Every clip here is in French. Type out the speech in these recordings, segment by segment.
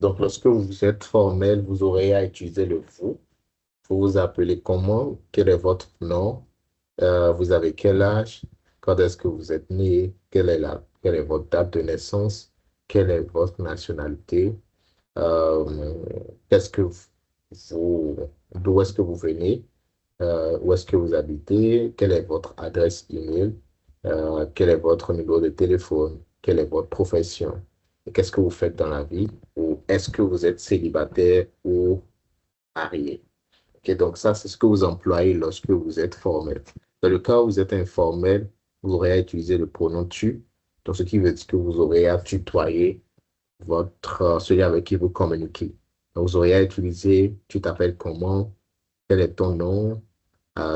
Donc, lorsque vous êtes formel, vous aurez à utiliser le vous. Vous vous appelez comment? Quel est votre nom? Vous avez quel âge? Quand est-ce que vous êtes né? Quelle est votre date de naissance? Quelle est votre nationalité? Euh, qu'est-ce que vous, d'où est-ce que vous venez? Où est-ce que vous habitez? Quelle est votre adresse email? Quel est votre numéro de téléphone? Quelle est votre profession? Et qu'est-ce que vous faites dans la vie? Ou est-ce que vous êtes célibataire ou marié? Ok, donc ça, c'est ce que vous employez lorsque vous êtes formel. Dans le cas où vous êtes informel, vous aurez à utiliser le pronom tu, donc ce qui veut dire que vous aurez à tutoyer celui avec qui vous communiquez. Donc, vous aurez à utiliser tu t'appelles comment, quel est ton nom,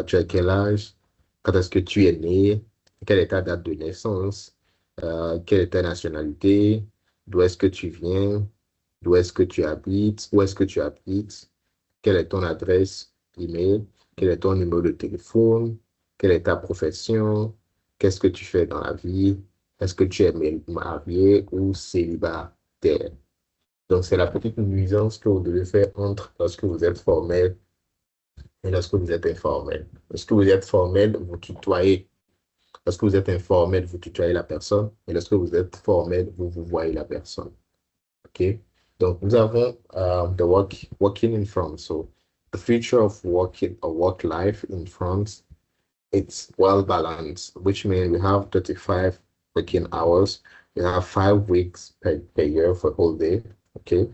tu as quel âge, quand est-ce que tu es né, quelle est ta date de naissance, quelle est ta nationalité, d'où est-ce que tu viens, d'où est-ce que tu habites, où est-ce que tu habites, quelle est ton adresse email, quel est ton numéro de téléphone, quelle est ta profession, qu'est-ce que tu fais dans la vie, est-ce que tu es marié ou célibataire. Donc, c'est la petite nuisance que vous devez faire entre lorsque vous êtes formel et lorsque vous êtes informel. Lorsque vous êtes formel, vous tutoyez. Lorsque vous êtes informel, vous tutoyez la personne. Et lorsque vous êtes formel, vous voyez la personne. OK? Donc, nous avons working in France. So, the future of working or work life in France, it's well balanced, which means we have 35 working hours. We have 5 weeks per year for a whole day. Okay?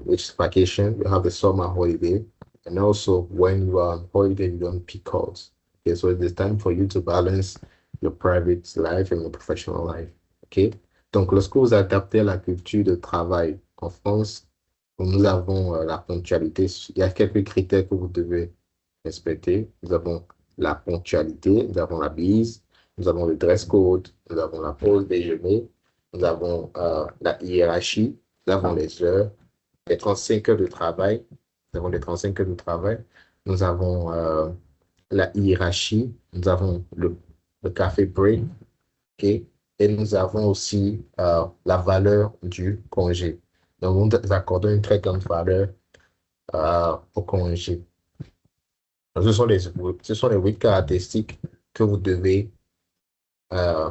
Which is vacation. You have the summer holiday. And also, when you are on holiday, you don't pick calls. Okay, so it's time for you to balance your private life and your professional life. OK? Donc, lorsque vous adaptez à la culture de travail en France, nous avons la ponctualité. Il y a quelques critères que vous devez respecter. Nous avons la ponctualité, nous avons la bise, nous avons le dress code, nous avons la pause déjeuner, nous avons la hiérarchie, nous avons les heures, les 35 heures de travail. Nous avons les 35 heures de travail. Nous avons la hiérarchie. Nous avons le café break. OK? Et nous avons aussi la valeur du congé. Donc, nous accordons une très grande valeur au congé. Donc, ce sont les 8 caractéristiques que vous devez euh,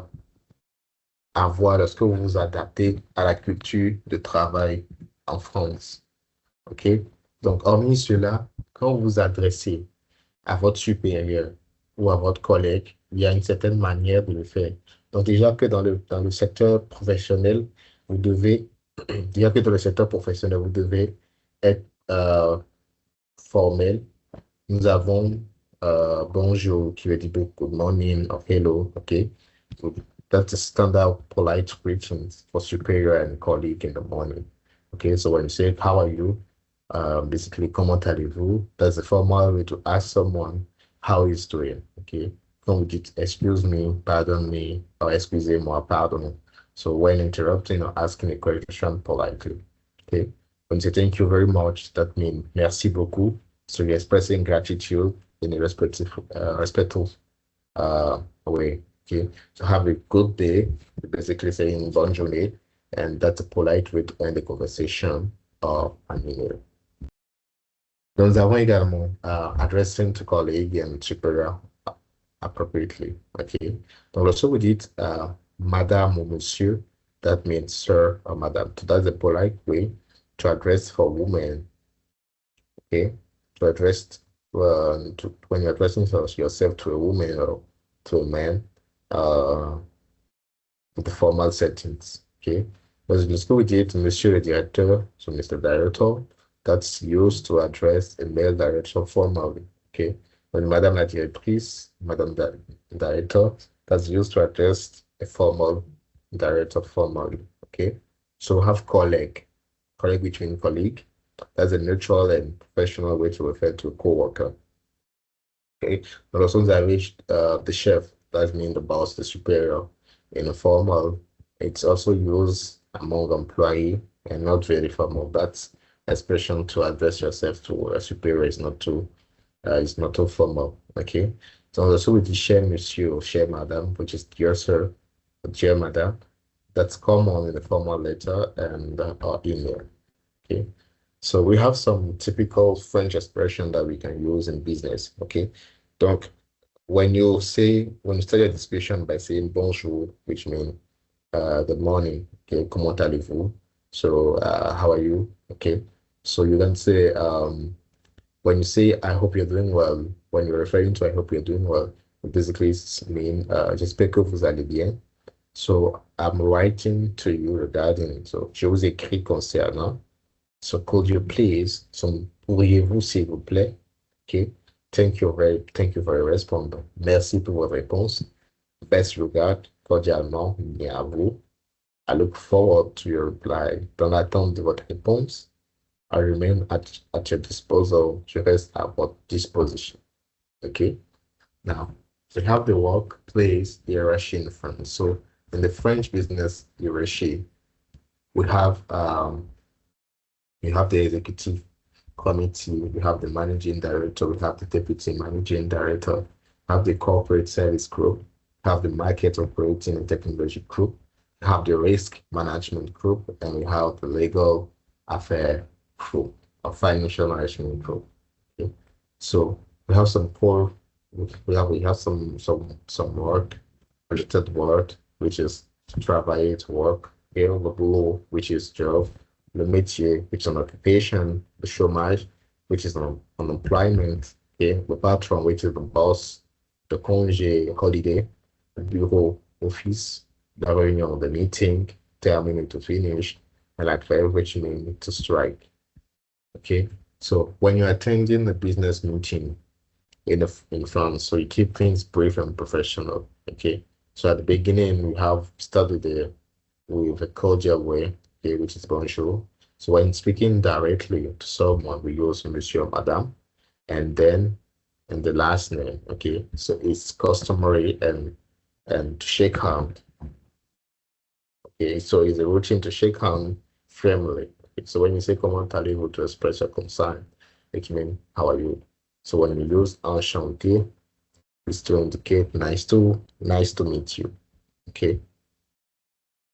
avoir lorsque vous vous adaptez à la culture de travail en France. OK? Donc, hormis cela, quand vous vous adressez à votre supérieur ou à votre collègue, il y a une certaine manière de le faire. Donc, déjà que dans le secteur professionnel, vous devez, déjà que dans le secteur professionnel, vous devez être formel. Nous avons bonjour qui veut dire good morning or hello, okay? So that's the standard polite greetings for superior and colleague in the morning. Okay, so when you say how are you, basically comment allez-vous, that's the formal way to ask someone how he's doing. Okay, quand vous dites excuse me, pardon me, or excusez-moi, pardon. So when interrupting or asking a question politely. Okay, when you say thank you very much, that means merci beaucoup. So you're expressing gratitude in a respectful way. Okay, so have a good day. You're basically saying bonne journée, and that's a polite way to end the conversation or an email. Nous avons également addressing to colleague and superior appropriately. Okay, donc lorsque vous dites madame ou monsieur, that means sir or madam. So that's a polite way to address for women. Okay, to address when you're addressing yourself to a woman or to a man, in the formal settings. Okay, let's go with it, Monsieur le Directeur, so Mr. Director, that's used to address a male director formally. Okay, when Madame la Directrice, Madame Director, that's used to address a formal director formally. Okay, so we have colleague between colleague. That's a neutral and professional way to refer to a co-worker. Okay, but also the chef, that means the boss, the superior. In a formal, it's also used among employee and not very formal. That's expression to address yourself to a superior is not too formal. Okay, so also with the cher monsieur or cher madame, which is dear sir, or dear madam, that's common in the formal letter and or email. Okay. So we have some typical French expression that we can use in business. Okay. Donc, when you start your discussion by saying bonjour, which means good morning, okay, comment allez-vous? So, how are you? Okay. So you can say, when you say, I hope you're doing well, when you're referring to I hope you're doing well, it basically mean, j'espère que vous allez bien. So, I'm writing to you regarding, so, je vous écris concernant. So, could you please, so, pourriez-vous, s'il vous plaît? Okay. Thank you for your response. Merci pour votre réponse. Best regard, cordialement, bien à vous. I look forward to your reply. Dans l'attente de votre réponse, I remain at your disposal. Je reste à votre disposition. Okay. Now, we have the workplace hierarchy in France. So, in the French business hierarchy, we have the executive committee, we have the managing director, we have the deputy managing director, we have the corporate service group, we have the market operating and technology group, we have the risk management group, and we have the legal affair group or financial management group. Okay. So we have some core, we have some work, related word, which is travailler, to work, okay, le boulot, which is job, le métier, which is an occupation, the chômage, which is an unemployment, okay, the patron, which is the boss, the congé, holiday, the bureau, office, the réunion, the meeting, termine to finish, and like for which mean to strike. Okay, so when you're attending a business meeting in France, so you keep things brief and professional. Okay, so at the beginning we have started with a cordial way, okay, which is bonjour. So when speaking directly to someone, we use monsieur, madame, and then in the last name. Okay, so it's customary and to shake hand. Okay, so it's a routine to shake hand firmly. Okay, so when you say comment allez-vous to express your concern, it means how are you? So when you use enchanté, it's to indicate nice to meet you. Okay.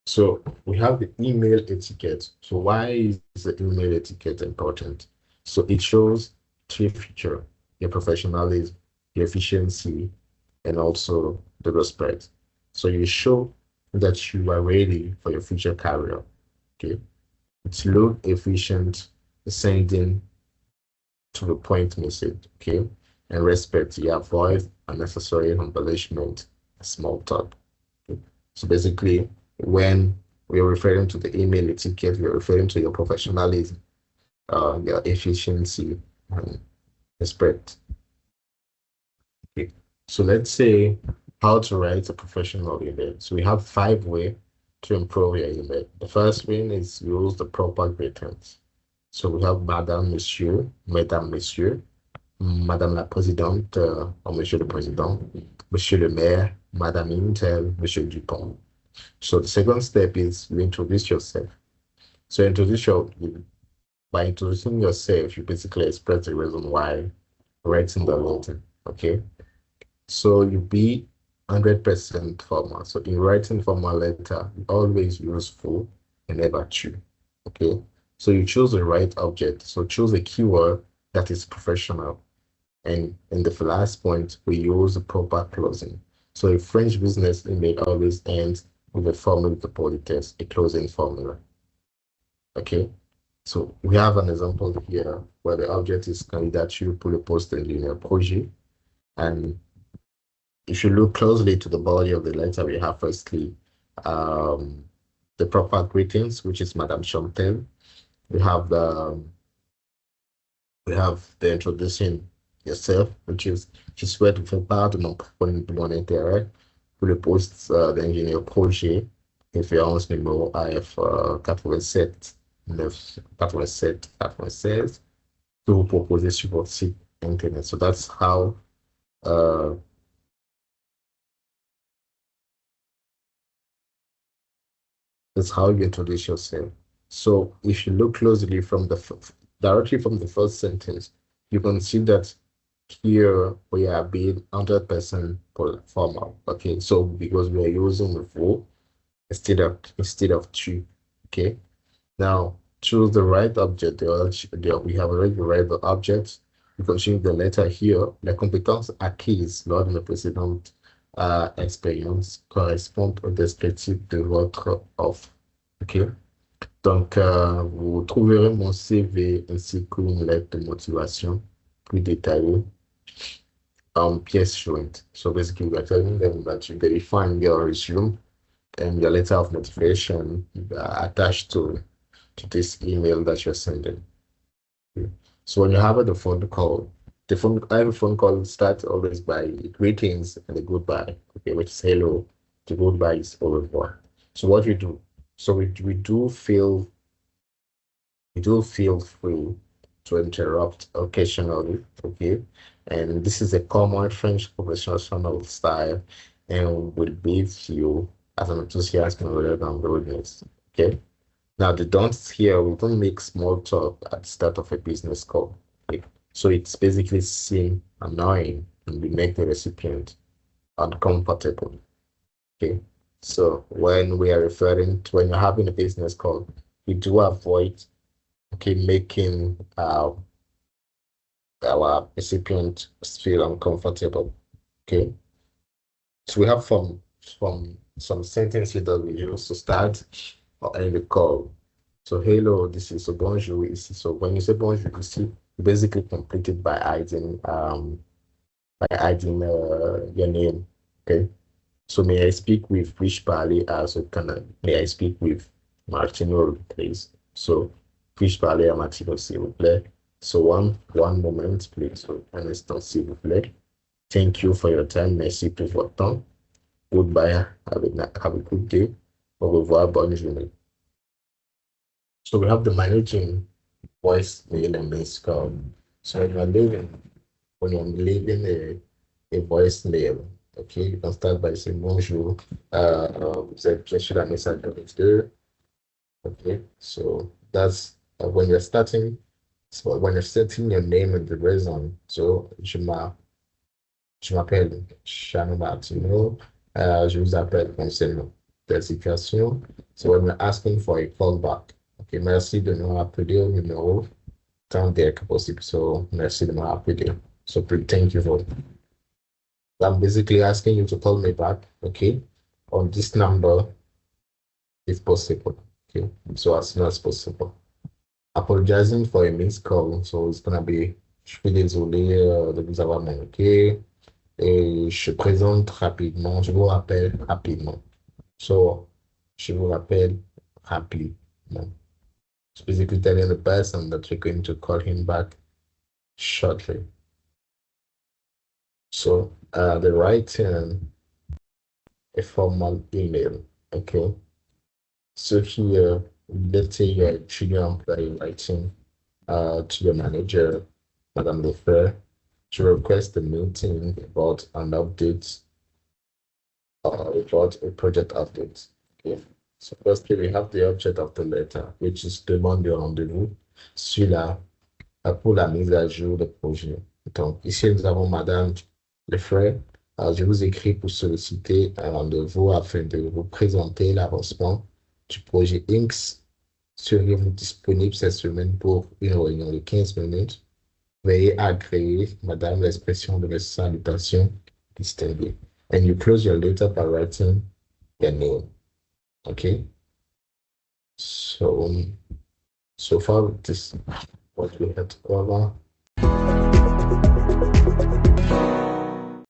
So we have the email etiquette. So why is the email etiquette important? So it shows three features: your professionalism, your efficiency, and also the respect. So you show that you are ready for your future career. Okay. It's look efficient, sending to the point message. Okay. And respect, you avoid unnecessary embellishment, small talk. Okay? So basically, when we're referring to the email etiquette, we're referring to your professionalism, your efficiency, and respect. Okay. So let's say how to write a professional email. So we have 5 ways to improve your email. The first one is use the proper greetings. So we have Madame, Monsieur, Mesdames, Messieurs, Madame la Présidente, or Monsieur le Président, Monsieur le Maire, Madame Intel, Monsieur Dupont. So the second step is you introduce yourself. So by introducing yourself, you basically express the reason why writing the letter. Okay. So you be 100% formal. So in writing formal letter, you always use full and never true. Okay. So you choose the right object. So choose a keyword that is professional. And in the last point, we use the proper closing. So a French business email always ends with a formula de politesse, a closing formula. Okay, so we have an example here where the object is candidature pour le poste d'ingénieur projet. And if you look closely to the body of the letter, we have firstly the proper greetings, which is Madame Chantel. We have the introducing yourself, which is je souhaite vous faire part de mon intérêt pour le poste d'ingénieur projet, référence numéro AF 87 9 87 96 que vous proposez sur votre site internet. So that's how you introduce yourself. So if you look closely directly from the first sentence, you can see that here we are being 100% formal. Okay, so because we are using the vous instead of tu. Okay, now choose the right object. We have already read the object. We continue the letter here. Les compétences acquises lors de la précédente expérience correspondent au descriptif de votre offre. OK? Donc, vous trouverez mon CV ainsi qu'une lettre de motivation plus détaillée en pièce jointe. So basically, we're telling them that you verify your resume and your letter of motivation attached to this email that you're sending. Okay. So when you have the phone call, every phone call starts always by greetings and a goodbye. Okay, which is hello. The goodbye is au revoir. So what we do? So we do feel free to interrupt occasionally. Okay, and this is a common French conversational style, and will leave you as an enthusiasm rather than rudeness. Okay. Now, the don'ts here, we don't make small talk at the start of a business call. Okay? So it's basically seem annoying and we make the recipient uncomfortable. Okay. So when we are referring to when you're having a business call, we do avoid making our recipient feel uncomfortable. Okay. So we have some sentences that we use to start or end the call. So hello, this is so bonjour. So when you say bonjour, you basically complete it by adding your name. Okay. So may I speak with which parler as may I speak with Martino, please? So which parler à Martino, s'il vous plaît? So one moment, please. So un instant, s'il vous plaît. Thank you for your time. Merci pour votre temps. Goodbye. Have a good day. Au revoir. Bonne journée. So we have the managing voicemail and missed call. So when you're leaving a voicemail, okay, you can start by saying bonjour. Vous êtes bien sur la messagerie 2. Okay, so that's when you're starting. So when you're setting your name and the reason, so je m'appelle Shano Martino. Je vous appelle concernant la situation. So when we're asking for a callback, okay, merci de nous appeler au numéro tant dès que possible. So merci de nous appeler. So thank you for. I'm basically asking you to call me back, okay, on this number if possible. Okay, so as soon as possible. Apologizing for a missed call. So it's gonna be, je suis désolé de vous avoir manqué. Et je présente rapidement, je vous rappelle rapidement. So, je vous rappelle rapidement. So basically telling the person that you're going to call him back shortly. So, the writing a formal email, okay? So here, let's say you're a junior employee writing to your manager, Madame Lefer, to request a meeting about an update about a project update. Okay. So firstly, we have the object of the letter, which is demande de rendez-vous, celui-là pour la mise à jour du projet. Donc ici, nous avons Madame Lefray. Je vous écris pour solliciter un rendez-vous afin de vous présenter l'avancement du projet X. Seriez-vous disponible cette semaine pour une réunion de 15 minutes? Veuillez agréer, Madame, l'expression de mes salutations distinguées. And you close your letter by writing your name. Okay. So far, this is what we had to cover.